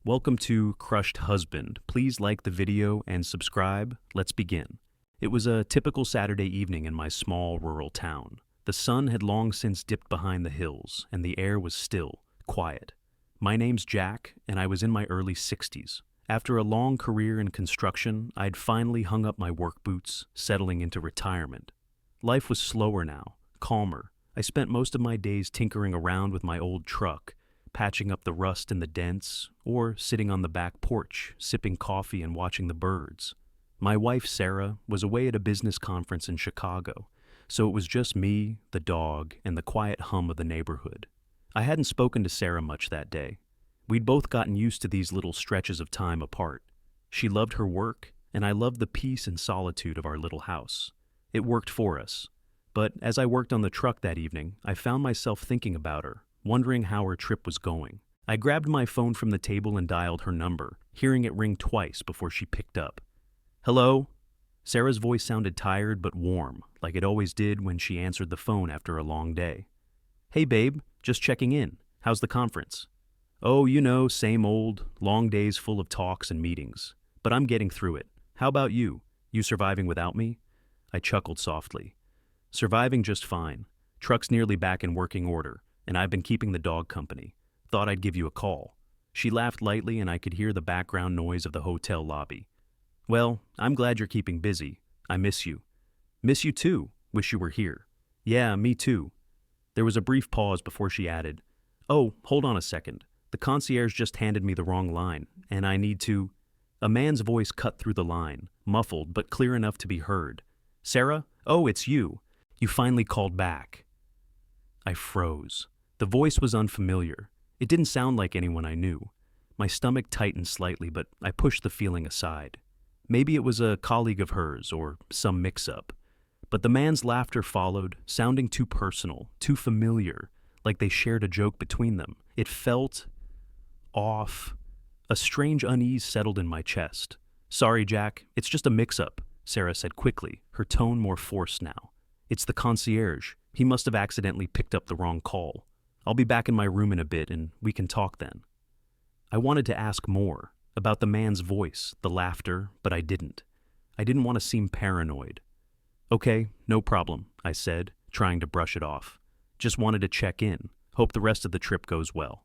Welcome to Crushed Husband. Please like the video and subscribe. Let's begin. It was a typical Saturday evening in my small rural town. The sun had long since dipped behind the hills, and the air was still, quiet. My name's Jack, and I was in my early 60s. After a long career in construction, I'd finally hung up my work boots, settling into retirement. Life was slower now, calmer. I spent most of my days tinkering around with my old truck, patching up the rust in the dents, or sitting on the back porch, sipping coffee and watching the birds. My wife, Sarah, was away at a business conference in Chicago, so it was just me, the dog, and the quiet hum of the neighborhood. I hadn't spoken to Sarah much that day. We'd both gotten used to these little stretches of time apart. She loved her work, and I loved the peace and solitude of our little house. It worked for us. But as I worked on the truck that evening, I found myself thinking about her, wondering how her trip was going. I grabbed my phone from the table and dialed her number, hearing it ring twice before she picked up. "Hello?" Sarah's voice sounded tired but warm, like it always did when she answered the phone after a long day. "Hey babe, just checking in. How's the conference?" "Oh, same old, long days full of talks and meetings. But I'm getting through it. How about you? You surviving without me?" I chuckled softly. "Surviving just fine. Truck's nearly back in working order, and I've been keeping the dog company. Thought I'd give you a call." She laughed lightly, and I could hear the background noise of the hotel lobby. "Well, I'm glad you're keeping busy. I miss you." "Miss you too. Wish you were here." "Yeah, me too." There was a brief pause before she added, "Oh, hold on a second. The concierge just handed me the wrong line, and I need to—" A man's voice cut through the line, muffled but clear enough to be heard. "Sarah? Oh, it's you. You finally called back." I froze. The voice was unfamiliar. It didn't sound like anyone I knew. My stomach tightened slightly, but I pushed the feeling aside. Maybe it was a colleague of hers or some mix-up. But the man's laughter followed, sounding too personal, too familiar, like they shared a joke between them. It felt off. A strange unease settled in my chest. "Sorry, Jack, it's just a mix-up," Sarah said quickly, her tone more forced now. "It's the concierge. He must have accidentally picked up the wrong call. I'll be back in my room in a bit and we can talk then." I wanted to ask more, about the man's voice, the laughter, but I didn't. I didn't want to seem paranoid. "Okay, no problem," I said, trying to brush it off. "Just wanted to check in. Hope the rest of the trip goes well."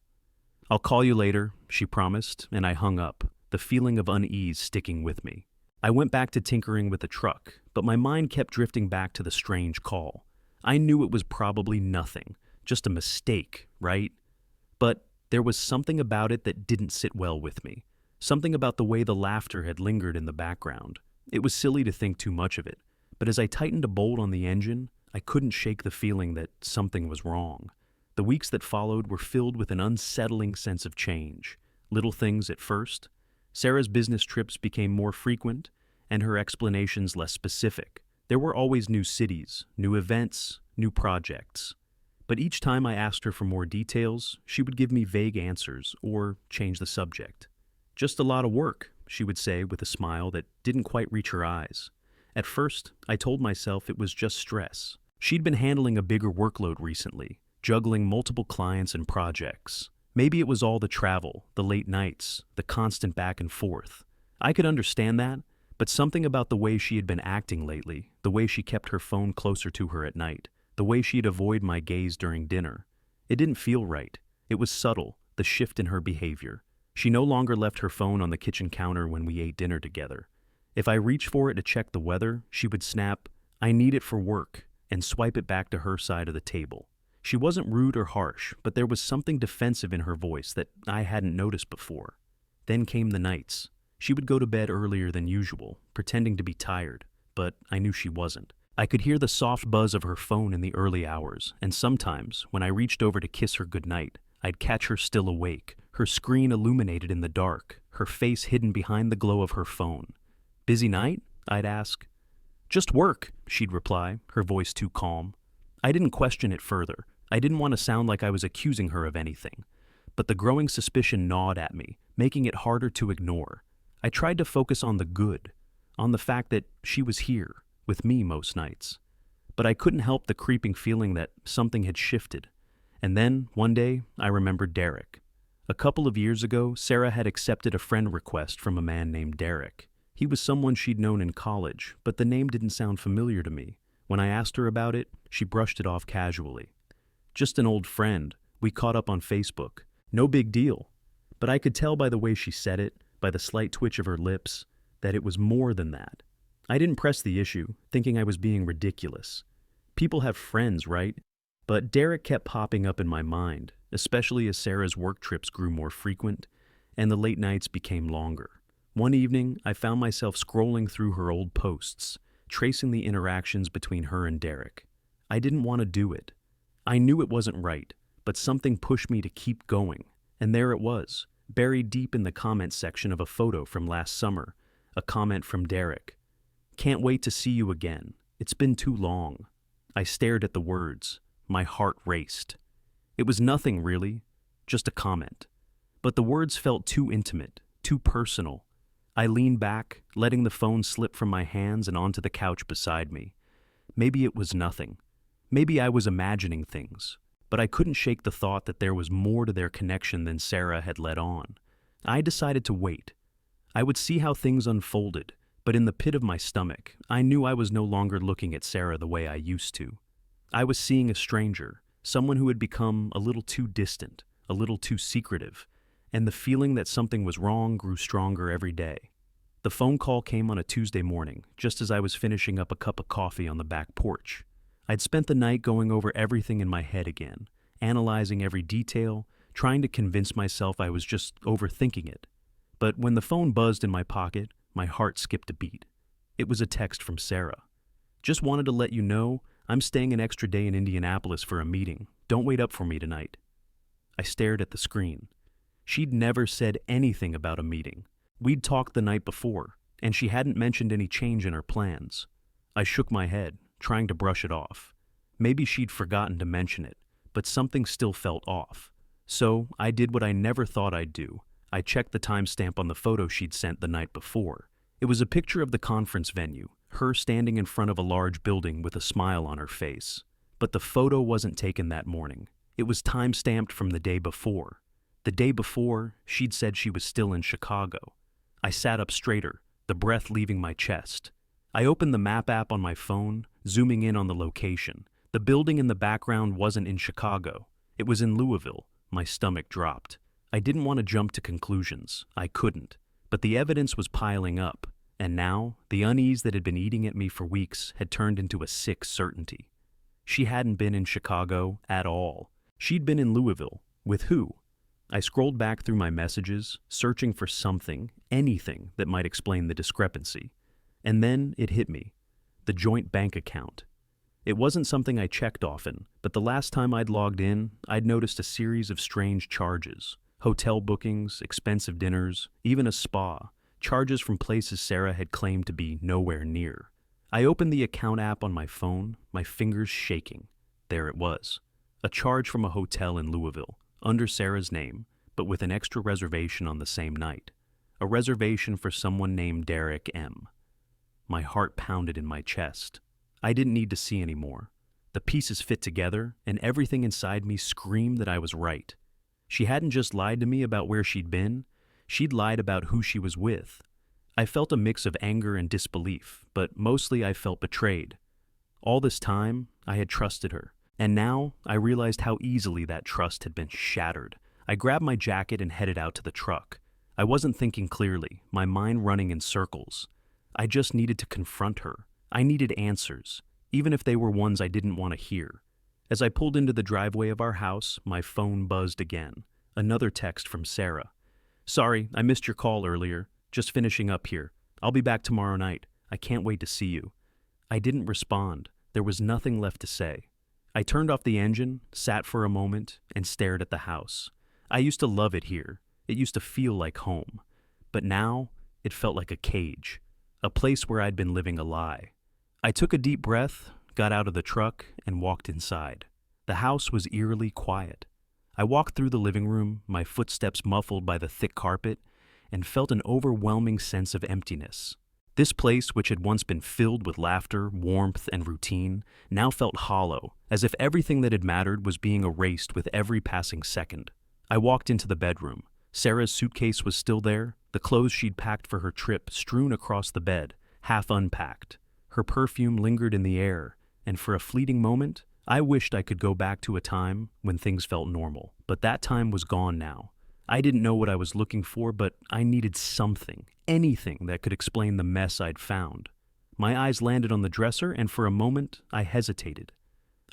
"I'll call you later," she promised, and I hung up, the feeling of unease sticking with me. I went back to tinkering with the truck, but my mind kept drifting back to the strange call. I knew it was probably nothing, just a mistake, right? But there was something about it that didn't sit well with me. Something about the way the laughter had lingered in the background. It was silly to think too much of it, but as I tightened a bolt on the engine, I couldn't shake the feeling that something was wrong. The weeks that followed were filled with an unsettling sense of change. Little things at first. Sarah's business trips became more frequent, and her explanations less specific. There were always new cities, new events, new projects. But each time I asked her for more details, she would give me vague answers or change the subject. "Just a lot of work," she would say with a smile that didn't quite reach her eyes. At first, I told myself it was just stress. She'd been handling a bigger workload recently, juggling multiple clients and projects. Maybe it was all the travel, the late nights, the constant back and forth. I could understand that, but something about the way she had been acting lately, the way she kept her phone closer to her at night, the way she'd avoid my gaze during dinner, it didn't feel right. It was subtle, the shift in her behavior. She no longer left her phone on the kitchen counter when we ate dinner together. If I reached for it to check the weather, she would snap, "I need it for work," and swipe it back to her side of the table. She wasn't rude or harsh, but there was something defensive in her voice that I hadn't noticed before. Then came the nights. She would go to bed earlier than usual, pretending to be tired, but I knew she wasn't. I could hear the soft buzz of her phone in the early hours, and sometimes, when I reached over to kiss her goodnight, I'd catch her still awake, her screen illuminated in the dark, her face hidden behind the glow of her phone. "Busy night?" I'd ask. "Just work," she'd reply, her voice too calm. I didn't question it further. I didn't want to sound like I was accusing her of anything. But the growing suspicion gnawed at me, making it harder to ignore. I tried to focus on the good, on the fact that she was here, with me most nights. But I couldn't help the creeping feeling that something had shifted. And then, one day, I remembered Derek. A couple of years ago, Sarah had accepted a friend request from a man named Derek. He was someone she'd known in college, but the name didn't sound familiar to me. When I asked her about it, she brushed it off casually. Just an old friend. We caught up on Facebook. No big deal. But I could tell by the way she said it, by the slight twitch of her lips, that it was more than that. I didn't press the issue, thinking I was being ridiculous. People have friends, right? But Derek kept popping up in my mind, especially as Sarah's work trips grew more frequent and the late nights became longer. One evening, I found myself scrolling through her old posts, tracing the interactions between her and Derek. I didn't want to do it. I knew it wasn't right, but something pushed me to keep going. And there it was, buried deep in the comment section of a photo from last summer, a comment from Derek. "Can't wait to see you again. It's been too long." I stared at the words. My heart raced. It was nothing really, just a comment. But the words felt too intimate, too personal. I leaned back, letting the phone slip from my hands and onto the couch beside me. Maybe it was nothing. Maybe I was imagining things. But I couldn't shake the thought that there was more to their connection than Sarah had let on. I decided to wait. I would see how things unfolded, but in the pit of my stomach, I knew I was no longer looking at Sarah the way I used to. I was seeing a stranger, someone who had become a little too distant, a little too secretive, and the feeling that something was wrong grew stronger every day. The phone call came on a Tuesday morning, just as I was finishing up a cup of coffee on the back porch. I'd spent the night going over everything in my head again, analyzing every detail, trying to convince myself I was just overthinking it. But when the phone buzzed in my pocket, my heart skipped a beat. It was a text from Sarah. "Just wanted to let you know I'm staying an extra day in Indianapolis for a meeting. Don't wait up for me tonight." I stared at the screen. She'd never said anything about a meeting. We'd talked the night before, and she hadn't mentioned any change in her plans. I shook my head, trying to brush it off. Maybe she'd forgotten to mention it, but something still felt off. So I did what I never thought I'd do. I checked the timestamp on the photo she'd sent the night before. It was a picture of the conference venue, her standing in front of a large building with a smile on her face. But the photo wasn't taken that morning. It was time-stamped from the day before. The day before, she'd said she was still in Chicago. I sat up straighter, the breath leaving my chest. I opened the map app on my phone, zooming in on the location. The building in the background wasn't in Chicago. It was in Louisville. My stomach dropped. I didn't want to jump to conclusions. I couldn't. But the evidence was piling up. And now, the unease that had been eating at me for weeks had turned into a sick certainty. She hadn't been in Chicago at all. She'd been in Louisville. With who? I scrolled back through my messages, searching for something, anything that might explain the discrepancy. And then it hit me. The joint bank account. It wasn't something I checked often, but the last time I'd logged in, I'd noticed a series of strange charges. Hotel bookings, expensive dinners, even a spa. Charges from places Sarah had claimed to be nowhere near. I opened the account app on my phone, my fingers shaking. There it was. A charge from a hotel in Louisville, under Sarah's name, but with an extra reservation on the same night. A reservation for someone named Derek M. My heart pounded in my chest. I didn't need to see anymore. The pieces fit together, and everything inside me screamed that I was right. She hadn't just lied to me about where she'd been, she'd lied about who she was with. I felt a mix of anger and disbelief, but mostly I felt betrayed. All this time, I had trusted her, and now I realized how easily that trust had been shattered. I grabbed my jacket and headed out to the truck. I wasn't thinking clearly, my mind running in circles. I just needed to confront her. I needed answers, even if they were ones I didn't want to hear. As I pulled into the driveway of our house, my phone buzzed again. Another text from Sarah. "Sorry, I missed your call earlier. Just finishing up here. I'll be back tomorrow night. I can't wait to see you." I didn't respond. There was nothing left to say. I turned off the engine, sat for a moment, and stared at the house. I used to love it here. It used to feel like home. But now, it felt like a cage. A place where I'd been living a lie. I took a deep breath, got out of the truck, and walked inside. The house was eerily quiet. I walked through the living room, my footsteps muffled by the thick carpet, and felt an overwhelming sense of emptiness. This place, which had once been filled with laughter, warmth, and routine, now felt hollow, as if everything that had mattered was being erased with every passing second. I walked into the bedroom. Sarah's suitcase was still there, the clothes she'd packed for her trip strewn across the bed, half unpacked. Her perfume lingered in the air, and for a fleeting moment, I wished I could go back to a time when things felt normal. But that time was gone now. I didn't know what I was looking for, but I needed something, anything that could explain the mess I'd found. My eyes landed on the dresser, and for a moment, I hesitated.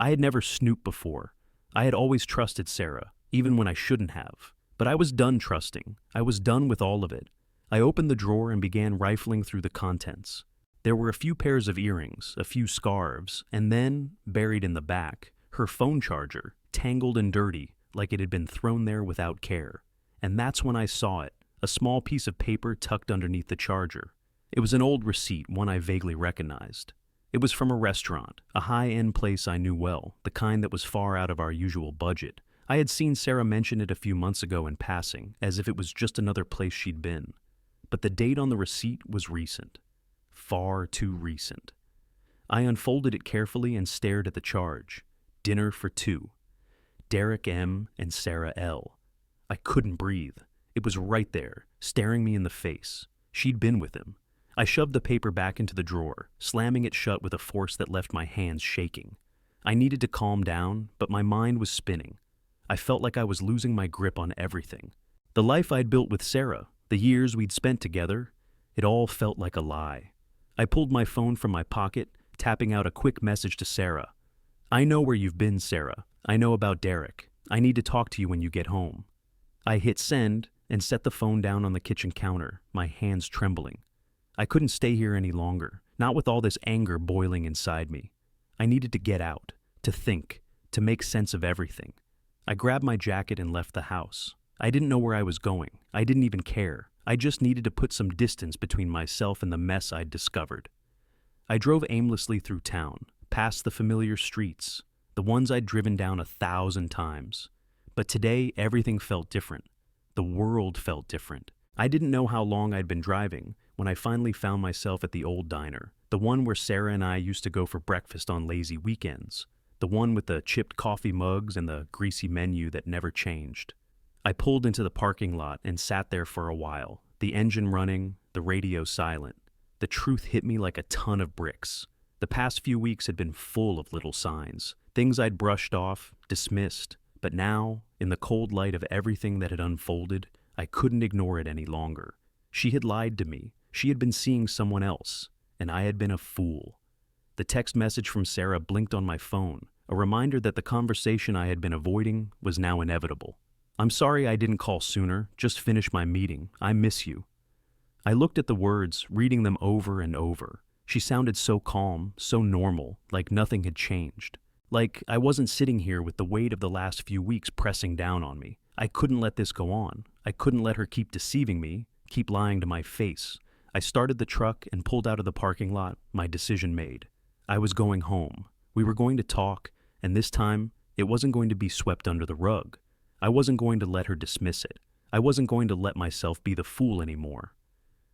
I had never snooped before. I had always trusted Sarah, even when I shouldn't have. But I was done trusting. I was done with all of it. I opened the drawer and began rifling through the contents. There were a few pairs of earrings, a few scarves, and then, buried in the back, her phone charger, tangled and dirty, like it had been thrown there without care. And that's when I saw it, a small piece of paper tucked underneath the charger. It was an old receipt, one I vaguely recognized. It was from a restaurant, a high-end place I knew well, the kind that was far out of our usual budget. I had seen Sarah mention it a few months ago in passing, as if it was just another place she'd been. But the date on the receipt was recent. Far too recent. I unfolded it carefully and stared at the charge. Dinner for 2. Derek M. and Sarah L. I couldn't breathe. It was right there, staring me in the face. She'd been with him. I shoved the paper back into the drawer, slamming it shut with a force that left my hands shaking. I needed to calm down, but my mind was spinning. I felt like I was losing my grip on everything. The life I'd built with Sarah, the years we'd spent together, it all felt like a lie. I pulled my phone from my pocket, tapping out a quick message to Sarah. I know where you've been, Sarah. I know about Derek. I need to talk to you when you get home. I hit send and set the phone down on the kitchen counter, my hands trembling. I couldn't stay here any longer, not with all this anger boiling inside me. I needed to get out, to think, to make sense of everything. I grabbed my jacket and left the house. I didn't know where I was going. I didn't even care. I just needed to put some distance between myself and the mess I'd discovered. I drove aimlessly through town, past the familiar streets, the ones I'd driven down 1,000 times. But today, everything felt different. The world felt different. I didn't know how long I'd been driving when I finally found myself at the old diner, the one where Sarah and I used to go for breakfast on lazy weekends, the one with the chipped coffee mugs and the greasy menu that never changed. I pulled into the parking lot and sat there for a while, the engine running, the radio silent. The truth hit me like a ton of bricks. The past few weeks had been full of little signs, things I'd brushed off, dismissed, but now, in the cold light of everything that had unfolded, I couldn't ignore it any longer. She had lied to me. She had been seeing someone else, and I had been a fool. The text message from Sarah blinked on my phone, a reminder that the conversation I had been avoiding was now inevitable. I'm sorry I didn't call sooner. Just finished my meeting. I miss you. I looked at the words, reading them over and over. She sounded so calm, so normal, like nothing had changed. Like I wasn't sitting here with the weight of the last few weeks pressing down on me. I couldn't let this go on. I couldn't let her keep deceiving me, keep lying to my face. I started the truck and pulled out of the parking lot, my decision made. I was going home. We were going to talk, and this time, it wasn't going to be swept under the rug. I wasn't going to let her dismiss it. I wasn't going to let myself be the fool anymore.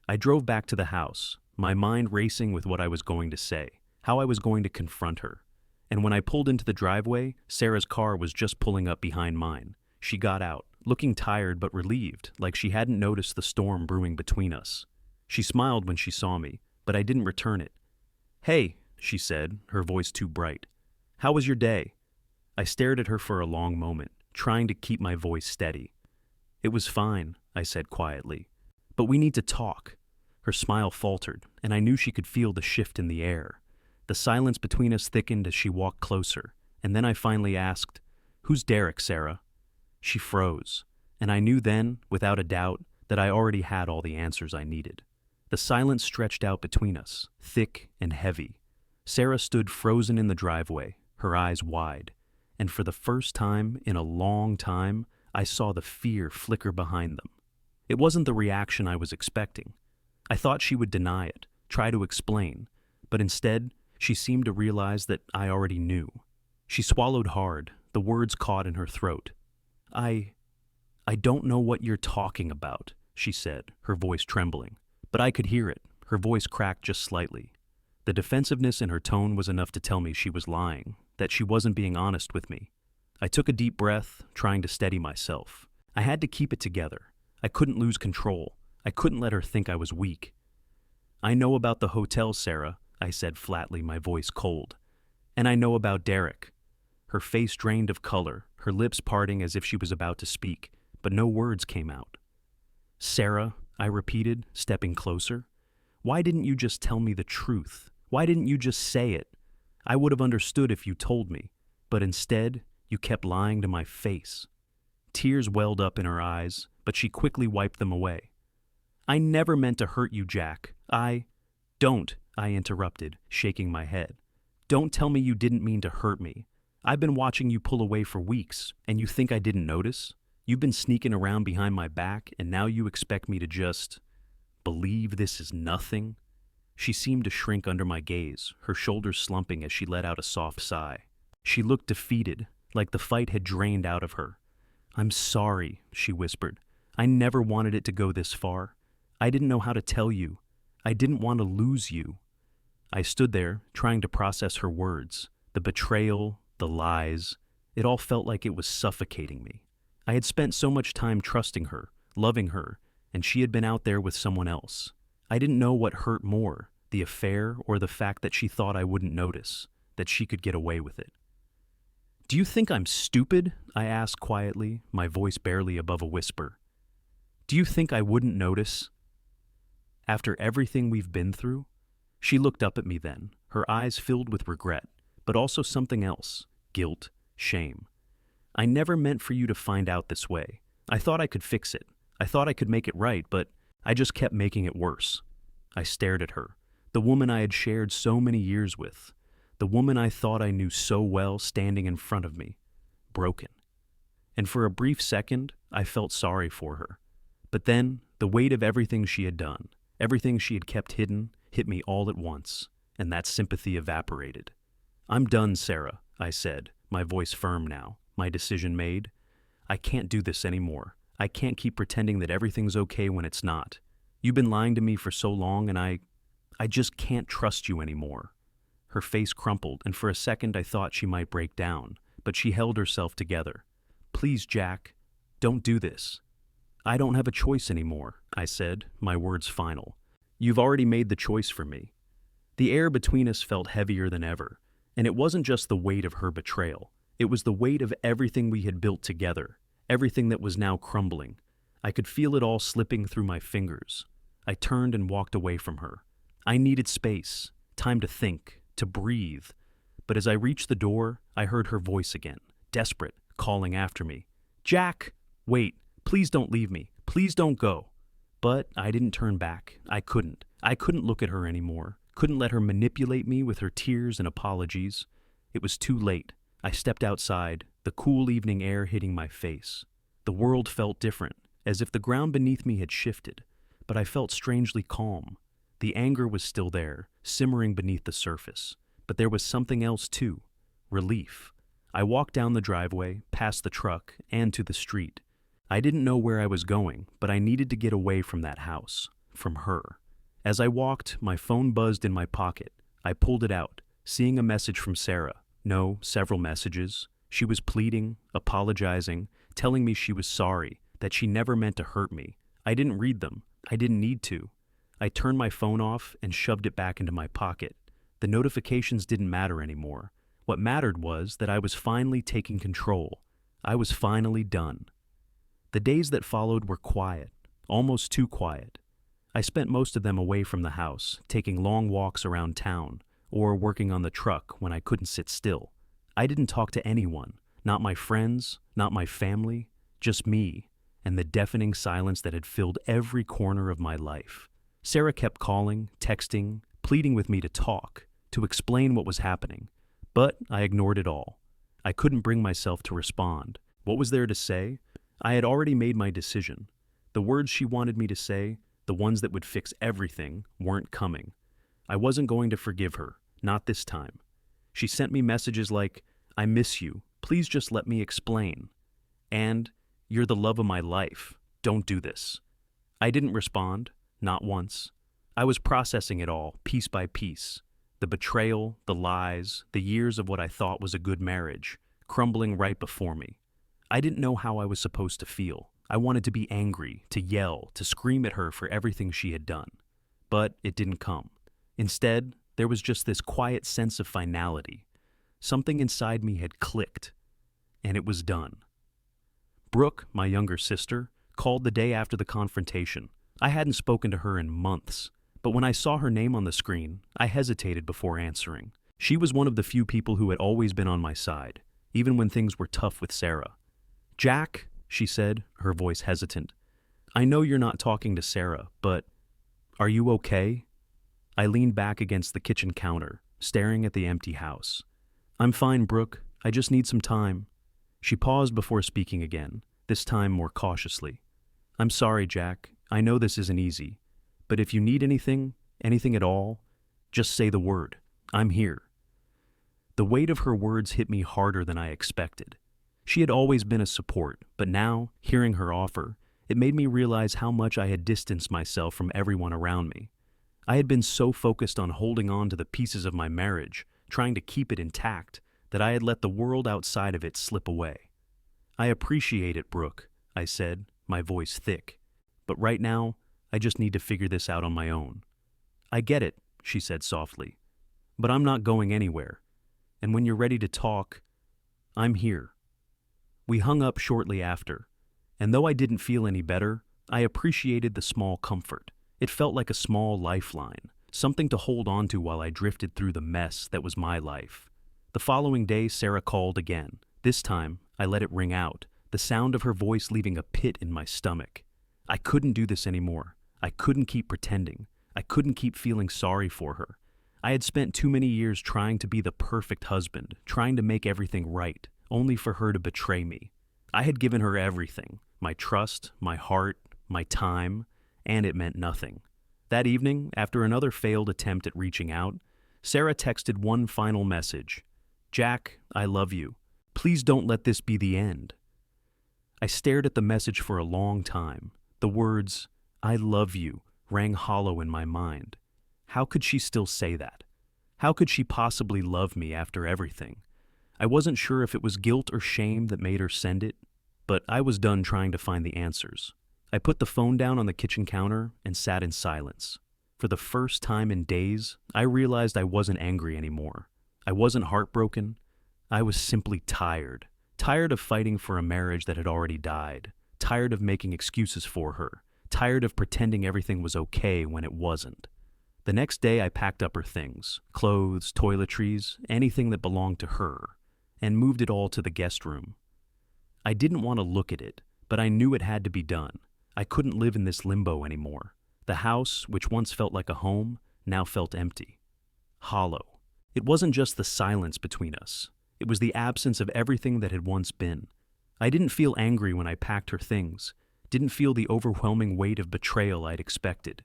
I drove back to the house, my mind racing with what I was going to say, how I was going to confront her. And when I pulled into the driveway, Sarah's car was just pulling up behind mine. She got out, looking tired but relieved, like she hadn't noticed the storm brewing between us. She smiled when she saw me, but I didn't return it. "Hey," she said, her voice too bright. "How was your day?" I stared at her for a long moment, trying to keep my voice steady. "It was fine," I said quietly. "But we need to talk." Her smile faltered, and I knew she could feel the shift in the air. The silence between us thickened as she walked closer, and then I finally asked, "Who's Derek, Sarah?" She froze, and I knew then, without a doubt, that I already had all the answers I needed. The silence stretched out between us, thick and heavy. Sarah stood frozen in the driveway, her eyes wide, and for the first time in a long time, I saw the fear flicker behind them. It wasn't the reaction I was expecting. I thought she would deny it, try to explain, but instead, she seemed to realize that I already knew. She swallowed hard, the words caught in her throat. I don't know what you're talking about," she said, her voice trembling. But I could hear it. Her voice cracked just slightly. The defensiveness in her tone was enough to tell me she was lying, that she wasn't being honest with me. I took a deep breath, trying to steady myself. I had to keep it together. I couldn't lose control. I couldn't let her think I was weak. "I know about the hotel, Sarah," I said flatly, my voice cold. "And I know about Derek." Her face drained of color, her lips parting as if she was about to speak, but no words came out. "Sarah," I repeated, stepping closer. "Why didn't you just tell me the truth? Why didn't you just say it? I would have understood if you told me, but instead, you kept lying to my face." Tears welled up in her eyes, but she quickly wiped them away. "I never meant to hurt you, Jack. Don't," I interrupted, shaking my head. "Don't tell me you didn't mean to hurt me. I've been watching you pull away for weeks, and you think I didn't notice? You've been sneaking around behind my back, and now you expect me to just believe this is nothing?" She seemed to shrink under my gaze, her shoulders slumping as she let out a soft sigh. She looked defeated, like the fight had drained out of her. "I'm sorry," she whispered. "I never wanted it to go this far. I didn't know how to tell you. I didn't want to lose you." I stood there, trying to process her words. The betrayal, the lies, it all felt like it was suffocating me. I had spent so much time trusting her, loving her, and she had been out there with someone else. I didn't know what hurt more, the affair or the fact that she thought I wouldn't notice, that she could get away with it. "Do you think I'm stupid?" I asked quietly, my voice barely above a whisper. "Do you think I wouldn't notice? After everything we've been through?" She looked up at me then, her eyes filled with regret, but also something else, guilt, shame. "I never meant for you to find out this way. I thought I could fix it. I thought I could make it right, but I just kept making it worse." I stared at her, the woman I had shared so many years with, the woman I thought I knew so well standing in front of me, broken. And for a brief second, I felt sorry for her. But then, the weight of everything she had done, everything she had kept hidden, hit me all at once, and that sympathy evaporated. "I'm done, Sarah," I said, my voice firm now, my decision made. "I can't do this anymore. I can't keep pretending that everything's okay when it's not. You've been lying to me for so long, and I just can't trust you anymore." Her face crumpled, and for a second I thought she might break down, but she held herself together. "Please, Jack, don't do this." "I don't have a choice anymore," I said, my words final. "You've already made the choice for me." The air between us felt heavier than ever, and it wasn't just the weight of her betrayal. It was the weight of everything we had built together, everything that was now crumbling. I could feel it all slipping through my fingers. I turned and walked away from her. I needed space, time to think, to breathe. But as I reached the door, I heard her voice again, desperate, calling after me. "Jack, wait, please don't leave me. Please don't go." But I didn't turn back. I couldn't. I couldn't look at her anymore. Couldn't let her manipulate me with her tears and apologies. It was too late. I stepped outside, the cool evening air hitting my face. The world felt different, as if the ground beneath me had shifted, but I felt strangely calm. The anger was still there, simmering beneath the surface, but there was something else too, relief. I walked down the driveway, past the truck, and to the street. I didn't know where I was going, but I needed to get away from that house, from her. As I walked, my phone buzzed in my pocket. I pulled it out, seeing a message from Sarah. No, several messages. She was pleading, apologizing, telling me she was sorry, that she never meant to hurt me. I didn't read them. I didn't need to. I turned my phone off and shoved it back into my pocket. The notifications didn't matter anymore. What mattered was that I was finally taking control. I was finally done. The days that followed were quiet, almost too quiet. I spent most of them away from the house, taking long walks around town, or working on the truck when I couldn't sit still. I didn't talk to anyone, not my friends, not my family, just me, and the deafening silence that had filled every corner of my life. Sarah kept calling, texting, pleading with me to talk, to explain what was happening, but I ignored it all. I couldn't bring myself to respond. What was there to say? I had already made my decision. The words she wanted me to say, the ones that would fix everything, weren't coming. I wasn't going to forgive her, not this time. She sent me messages like, "I miss you, please just let me explain," and "You're the love of my life, don't do this." I didn't respond, not once. I was processing it all, piece by piece. The betrayal, the lies, the years of what I thought was a good marriage, crumbling right before me. I didn't know how I was supposed to feel, I wanted to be angry, to yell, to scream at her for everything she had done. But it didn't come. Instead, there was just this quiet sense of finality. Something inside me had clicked, and it was done. Brooke, my younger sister, called the day after the confrontation. I hadn't spoken to her in months, but when I saw her name on the screen, I hesitated before answering. She was one of the few people who had always been on my side, even when things were tough with Sarah. "Jack," she said, her voice hesitant, "I know you're not talking to Sarah, but are you okay?" I leaned back against the kitchen counter, staring at the empty house. "I'm fine, Brooke. I just need some time." She paused before speaking again, this time more cautiously. "I'm sorry, Jack. I know this isn't easy. But if you need anything, anything at all, just say the word. I'm here." The weight of her words hit me harder than I expected. She had always been a support, but now, hearing her offer, it made me realize how much I had distanced myself from everyone around me. I had been so focused on holding on to the pieces of my marriage, trying to keep it intact, that I had let the world outside of it slip away. "I appreciate it, Brooke," I said, my voice thick. "But right now, I just need to figure this out on my own." "I get it," she said softly. "But I'm not going anywhere. And when you're ready to talk, I'm here." We hung up shortly after, and though I didn't feel any better, I appreciated the small comfort. It felt like a small lifeline, something to hold on to while I drifted through the mess that was my life. The following day, Sarah called again. This time, I let it ring out, the sound of her voice leaving a pit in my stomach. I couldn't do this anymore. I couldn't keep pretending. I couldn't keep feeling sorry for her. I had spent too many years trying to be the perfect husband, trying to make everything right, only for her to betray me. I had given her everything, my trust, my heart, my time, and it meant nothing. That evening, after another failed attempt at reaching out, Sarah texted one final message. "Jack, I love you. Please don't let this be the end." I stared at the message for a long time. The words, "I love you," rang hollow in my mind. How could she still say that? How could she possibly love me after everything? I wasn't sure if it was guilt or shame that made her send it, but I was done trying to find the answers. I put the phone down on the kitchen counter and sat in silence. For the first time in days, I realized I wasn't angry anymore. I wasn't heartbroken. I was simply tired. Tired of fighting for a marriage that had already died. Tired of making excuses for her. Tired of pretending everything was okay when it wasn't. The next day, I packed up her things, clothes, toiletries, anything that belonged to her, and moved it all to the guest room. I didn't want to look at it, but I knew it had to be done. I couldn't live in this limbo anymore. The house, which once felt like a home, now felt empty. Hollow. It wasn't just the silence between us. It was the absence of everything that had once been. I didn't feel angry when I packed her things, didn't feel the overwhelming weight of betrayal I'd expected.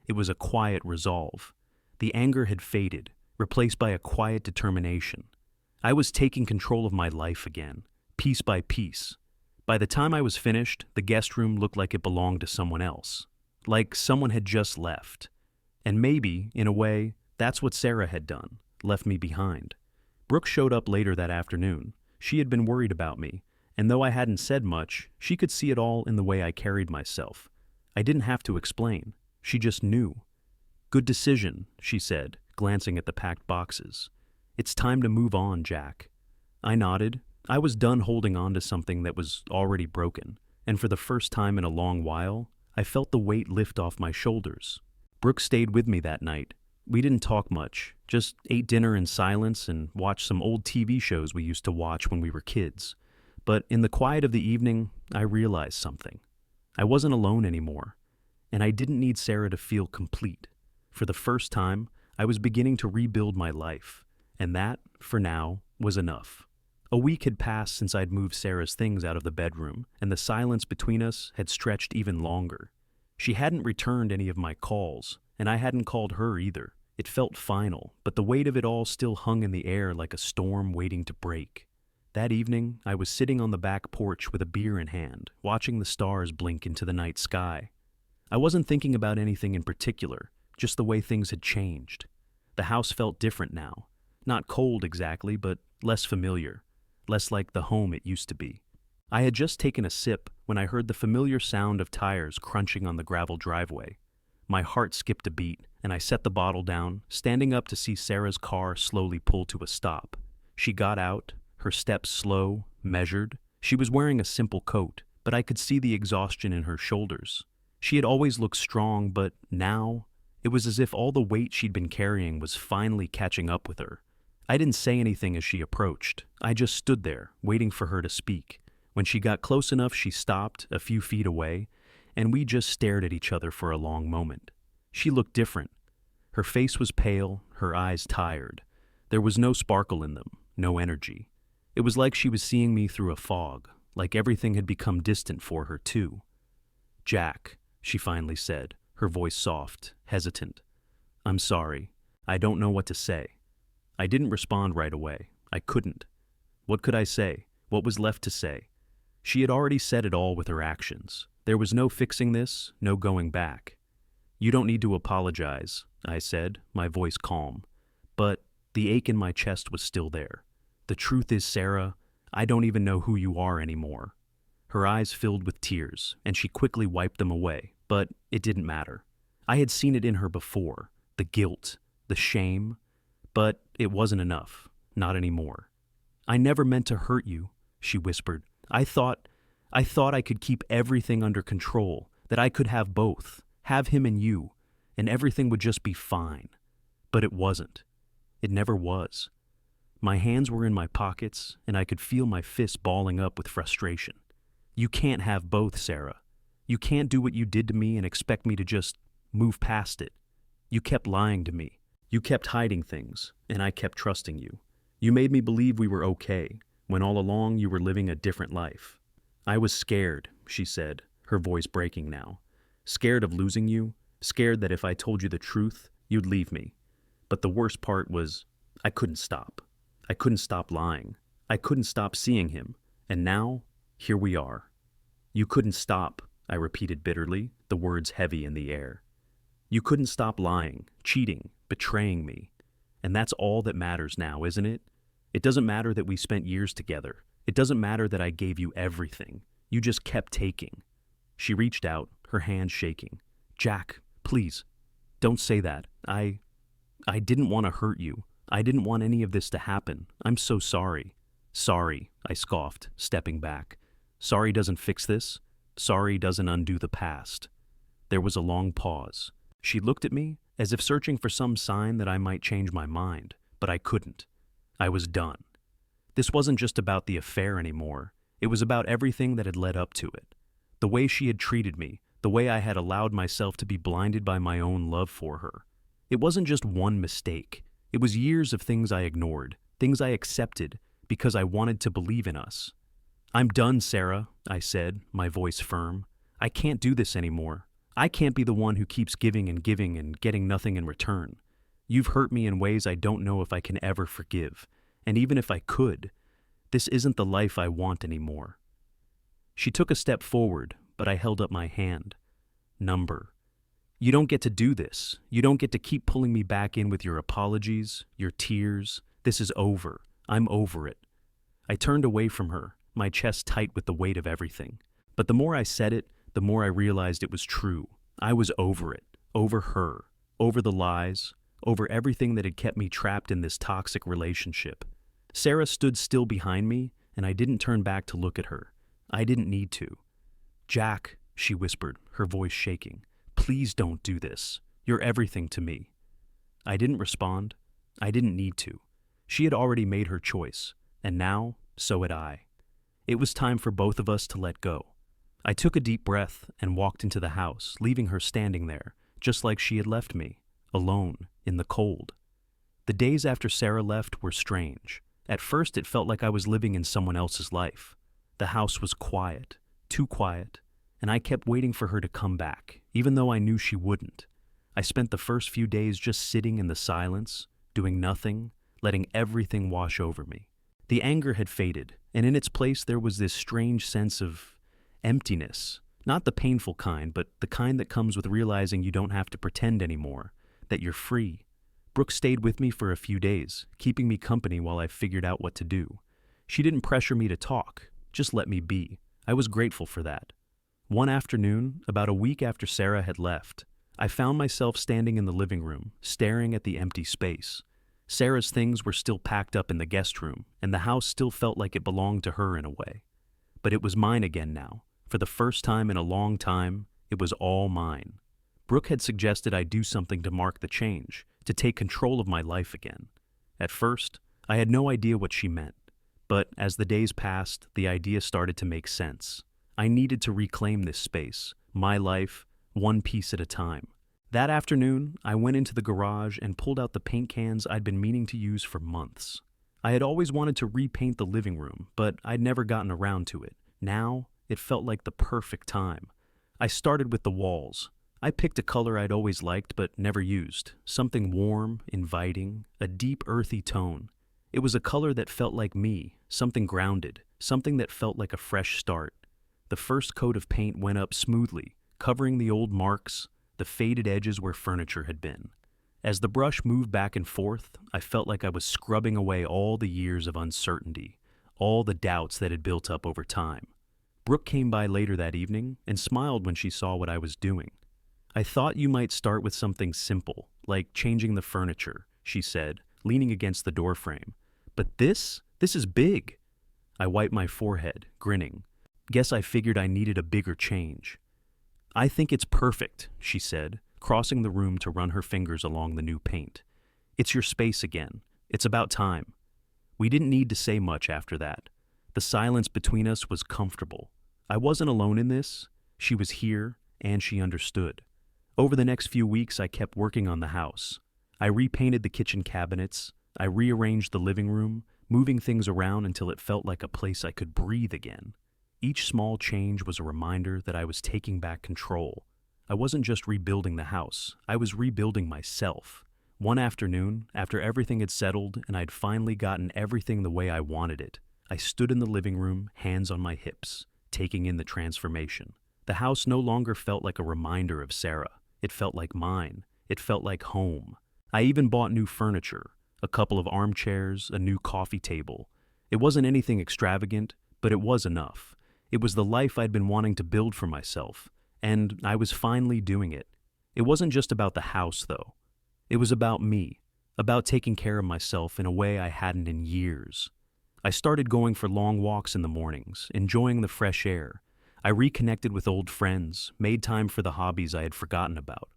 It was a quiet resolve. The anger had faded, replaced by a quiet determination. I was taking control of my life again, piece by piece. By the time I was finished, the guest room looked like it belonged to someone else, like someone had just left. And maybe, in a way, that's what Sarah had done, left me behind. Brooke showed up later that afternoon. She had been worried about me, and though I hadn't said much, she could see it all in the way I carried myself. I didn't have to explain. She just knew. "Good decision," she said, glancing at the packed boxes. "It's time to move on, Jack." I nodded. I was done holding on to something that was already broken, and for the first time in a long while, I felt the weight lift off my shoulders. Brooke stayed with me that night. We didn't talk much, just ate dinner in silence and watched some old TV shows we used to watch when we were kids. But in the quiet of the evening, I realized something. I wasn't alone anymore. And I didn't need Sarah to feel complete. For the first time, I was beginning to rebuild my life, and that, for now, was enough. A week had passed since I'd moved Sarah's things out of the bedroom, and the silence between us had stretched even longer. She hadn't returned any of my calls, and I hadn't called her either. It felt final, but the weight of it all still hung in the air like a storm waiting to break. That evening, I was sitting on the back porch with a beer in hand, watching the stars blink into the night sky. I wasn't thinking about anything in particular, just the way things had changed. The house felt different now. Not cold exactly, but less familiar. Less like the home it used to be. I had just taken a sip when I heard the familiar sound of tires crunching on the gravel driveway. My heart skipped a beat, and I set the bottle down, standing up to see Sarah's car slowly pull to a stop. She got out, her steps slow, measured. She was wearing a simple coat, but I could see the exhaustion in her shoulders. She had always looked strong, but now it was as if all the weight she'd been carrying was finally catching up with her. I didn't say anything as she approached. I just stood there, waiting for her to speak. When she got close enough, she stopped a few feet away, and we just stared at each other for a long moment. She looked different. Her face was pale, her eyes tired. There was no sparkle in them, no energy. It was like she was seeing me through a fog, like everything had become distant for her too. "Jack," she finally said, her voice soft, hesitant. "I'm sorry. I don't know what to say." I didn't respond right away. I couldn't. What could I say? What was left to say? She had already said it all with her actions. There was no fixing this, no going back. "You don't need to apologize," I said, my voice calm. But the ache in my chest was still there. "The truth is, Sarah, I don't even know who you are anymore." Her eyes filled with tears, and she quickly wiped them away, but it didn't matter. I had seen it in her before, the guilt, the shame, but it wasn't enough, not anymore. "I never meant to hurt you," she whispered. I thought I could keep everything under control, that I could have both, have him and you, and everything would just be fine. But it wasn't. It never was. My hands were in my pockets, and I could feel my fists balling up with frustration. "You can't have both, Sarah. You can't do what you did to me and expect me to just move past it. You kept lying to me. You kept hiding things, and I kept trusting you. You made me believe we were okay, when all along you were living a different life." "I was scared," she said, her voice breaking now. "Scared of losing you, scared that if I told you the truth, you'd leave me. But the worst part was, I couldn't stop. I couldn't stop lying. I couldn't stop seeing him. And now, here we are." "You couldn't stop," I repeated bitterly, the words heavy in the air. "You couldn't stop lying, cheating, betraying me. And that's all that matters now, isn't it? It doesn't matter that we spent years together. It doesn't matter that I gave you everything. You just kept taking." She reached out, her hand shaking. "Jack, please, don't say that. I didn't want to hurt you. I didn't want any of this to happen. I'm so sorry." "Sorry," I scoffed, stepping back. "Sorry doesn't fix this. Sorry doesn't undo the past." There was a long pause. She looked at me, as if searching for some sign that I might change my mind, but I couldn't. I was done. This wasn't just about the affair anymore. It was about everything that had led up to it. The way she had treated me, the way I had allowed myself to be blinded by my own love for her. It wasn't just one mistake. It was years of things I ignored, things I accepted because I wanted to believe in us. "I'm done, Sarah," I said, my voice firm. "I can't do this anymore. I can't be the one who keeps giving and getting nothing in return. You've hurt me in ways I don't know if I can ever forgive. And even if I could, this isn't the life I want anymore." She took a step forward, but I held up my hand. "Number. You don't get to do this. You don't get to keep pulling me back in with your apologies, your tears. This is over. I'm over it." I turned away from her, my chest tight with the weight of everything. But the more I said it, the more I realized it was true. I was over it, over her, over the lies, over everything that had kept me trapped in this toxic relationship. Sarah stood still behind me, and I didn't turn back to look at her. I didn't need to. "Jack," she whispered, her voice shaking, "please don't do this. You're everything to me." I didn't respond. I didn't need to. She had already made her choice, and now, so had I. It was time for both of us to let go. I took a deep breath and walked into the house, leaving her standing there, just like she had left me, alone, in the cold. The days after Sarah left were strange. At first, it felt like I was living in someone else's life. The house was quiet, too quiet, and I kept waiting for her to come back, even though I knew she wouldn't. I spent the first few days just sitting in the silence, doing nothing, letting everything wash over me. The anger had faded, and in its place there was this strange sense of emptiness. Not the painful kind, but the kind that comes with realizing you don't have to pretend anymore, that you're free. Brooke stayed with me for a few days, keeping me company while I figured out what to do. She didn't pressure me to talk, Just let me be. I was grateful for that. One afternoon, about a week after Sarah had left, I found myself standing in the living room, staring at the empty space. Sarah's things were still packed up in the guest room, and the house still felt like it belonged to her in a way. But it was mine again now. For the first time in a long time, it was all mine. Brooke had suggested I do something to mark the change, to take control of my life again. At first, I had no idea what she meant, but as the days passed, the idea started to make sense. I needed to reclaim this space, my life, one piece at a time. That afternoon, I went into the garage and pulled out the paint cans I'd been meaning to use for months. I had always wanted to repaint the living room, but I'd never gotten around to it. Now, it felt like the perfect time. I started with the walls. I picked a color I'd always liked but never used, something warm, inviting, a deep earthy tone. It was a color that felt like me, something grounded, something that felt like a fresh start. The first coat of paint went up smoothly, covering the old marks, the faded edges where furniture had been. As the brush moved back and forth, I felt like I was scrubbing away all the years of uncertainty, all the doubts that had built up over time. Brooke came by later that evening and smiled when she saw what I was doing. "I thought you might start with something simple, like changing the furniture," she said, leaning against the doorframe. "But this is big." I wiped my forehead, grinning. Guess I figured I needed a bigger change. "I think it's perfect," she said, crossing the room to run her fingers along the new paint. "It's your space again. It's about time." We didn't need to say much after that. The silence between us was comfortable. I wasn't alone in this. She was here, and she understood. Over the next few weeks, I kept working on the house. I repainted the kitchen cabinets. I rearranged the living room, moving things around until it felt like a place I could breathe again. Each small change was a reminder that I was taking back control. I wasn't just rebuilding the house, I was rebuilding myself. One afternoon, after everything had settled and I'd finally gotten everything the way I wanted it, I stood in the living room, hands on my hips, taking in the transformation. The house no longer felt like a reminder of Sarah. It felt like mine. It felt like home. I even bought new furniture, a couple of armchairs, a new coffee table. It wasn't anything extravagant, but it was enough. It was the life I'd been wanting to build for myself, and I was finally doing it. It wasn't just about the house, though. It was about me, about taking care of myself in a way I hadn't in years. I started going for long walks in the mornings, enjoying the fresh air. I reconnected with old friends, made time for the hobbies I had forgotten about.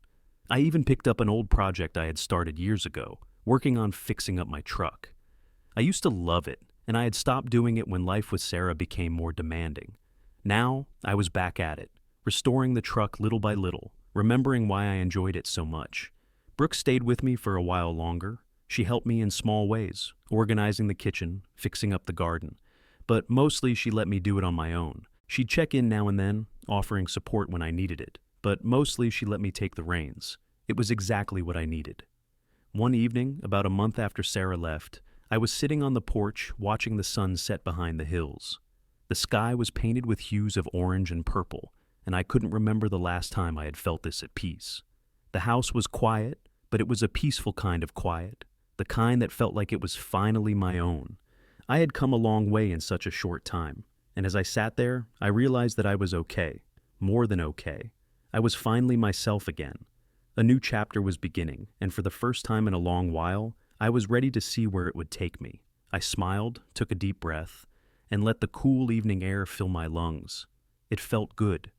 I even picked up an old project I had started years ago, working on fixing up my truck. I used to love it, and I had stopped doing it when life with Sarah became more demanding. Now, I was back at it, restoring the truck little by little, remembering why I enjoyed it so much. Brooke stayed with me for a while longer. She helped me in small ways, organizing the kitchen, fixing up the garden. But mostly she let me do it on my own. She'd check in now and then, offering support when I needed it, but mostly she let me take the reins. It was exactly what I needed. One evening, about a month after Sarah left, I was sitting on the porch watching the sun set behind the hills. The sky was painted with hues of orange and purple, and I couldn't remember the last time I had felt this at peace. The house was quiet, but it was a peaceful kind of quiet, the kind that felt like it was finally my own. I had come a long way in such a short time, and as I sat there, I realized that I was okay, more than okay. I was finally myself again. A new chapter was beginning, and for the first time in a long while, I was ready to see where it would take me. I smiled, took a deep breath, and let the cool evening air fill my lungs. It felt good.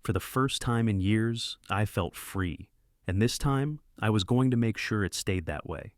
For the first time in years, I felt free, and this time, I was going to make sure it stayed that way.